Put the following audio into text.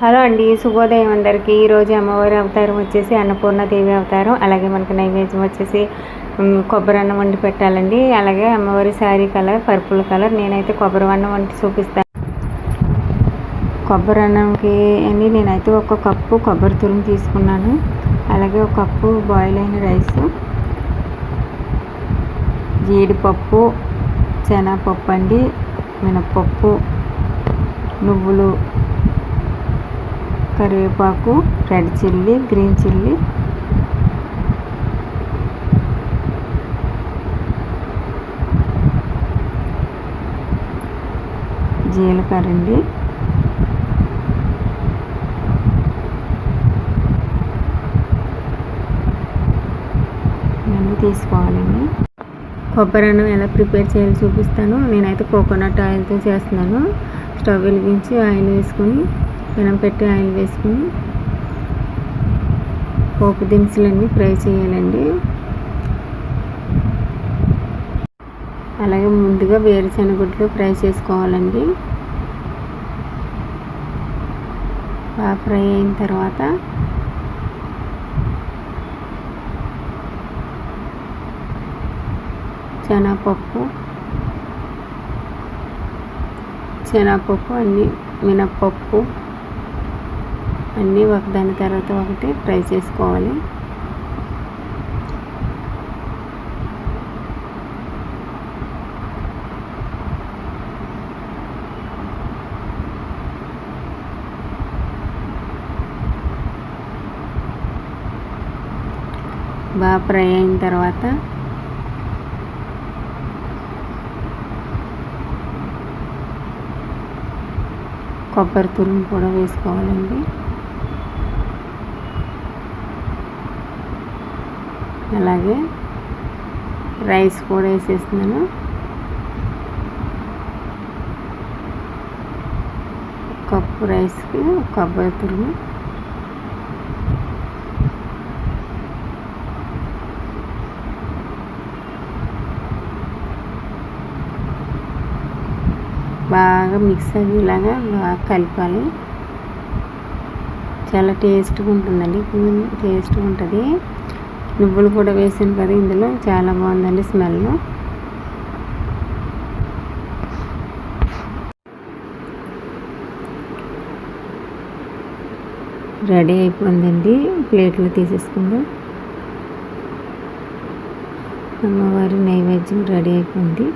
Hello అండి, శుభోదయం అందరికీ. ఈరోజు అమ్మవారి అవతారం వచ్చేసి అన్నపూర్ణదేవి అవతారం. అలాగే మనకు నైవేద్యం వచ్చేసి కొబ్బరి అన్నం వండి పెట్టాలండి. అలాగే అమ్మవారి శారీ కలర్ పర్పుల్ కలర్. నేనైతే కొబ్బరి అన్నం వండి చూపిస్తాను. కొబ్బరి అన్నంకి అని నేనైతే ఒక కప్పు కొబ్బరి తురుము తీసుకున్నాను. అలాగే ఒక కప్పు బాయిల్ అయిన రైస్, జీడిపప్పు, శనగపప్పు అండి, మినప్పప్పు, నువ్వులు, కరివేపాకు, రెడ్ చిల్లీ, గ్రీన్ చిల్లీ, జీలకర్ర అండి, ఇవన్నీ తీసుకోవాలండి. కొబ్బరి అన్నం ఎలా ప్రిపేర్ చేయాలో చూపిస్తాను. నేనైతే కోకోనట్ ఆయిల్తో చేస్తున్నాను. స్టవ్ వెలిగించి ఆయిల్ వేసుకొని పెనం పెట్టి ఆయిల్ వేసుకొని పోపు దినుసులన్నీ ఫ్రై చేయాలండి. అలాగే ముందుగా వేరుశనగగుడ్లు ఫ్రై చేసుకోవాలండి. బాగా ఫ్రై అయిన తర్వాత శనగపప్పు అన్నీ, మినప్పప్పు అన్నీ ఒకదాని తర్వాత ఒకటి ఫ్రై చేసుకోవాలి. బాగా ఫ్రై అయిన తర్వాత కొబ్బరి తురుము కూడా వేసుకోవాలండి. అలాగే రైస్ కూడా వేసేస్తున్నాను. కప్పు రైస్కి కొబ్బరి తురుము, బాగా మిక్స్ అయ్యేలాగా బాగా కలపాలి. చాలా టేస్ట్గా ఉంటుందండి, టేస్ట్గా ఉంటుంది. నువ్వులు కూడా వేసాను కదా ఇందులో, చాలా బాగుందండి స్మెల్. రెడీ అయిపోయిందండి. ప్లేట్లో తీసేసుకుందాం. అమ్మవారి నైవేద్యం రెడీ అయిపోయింది.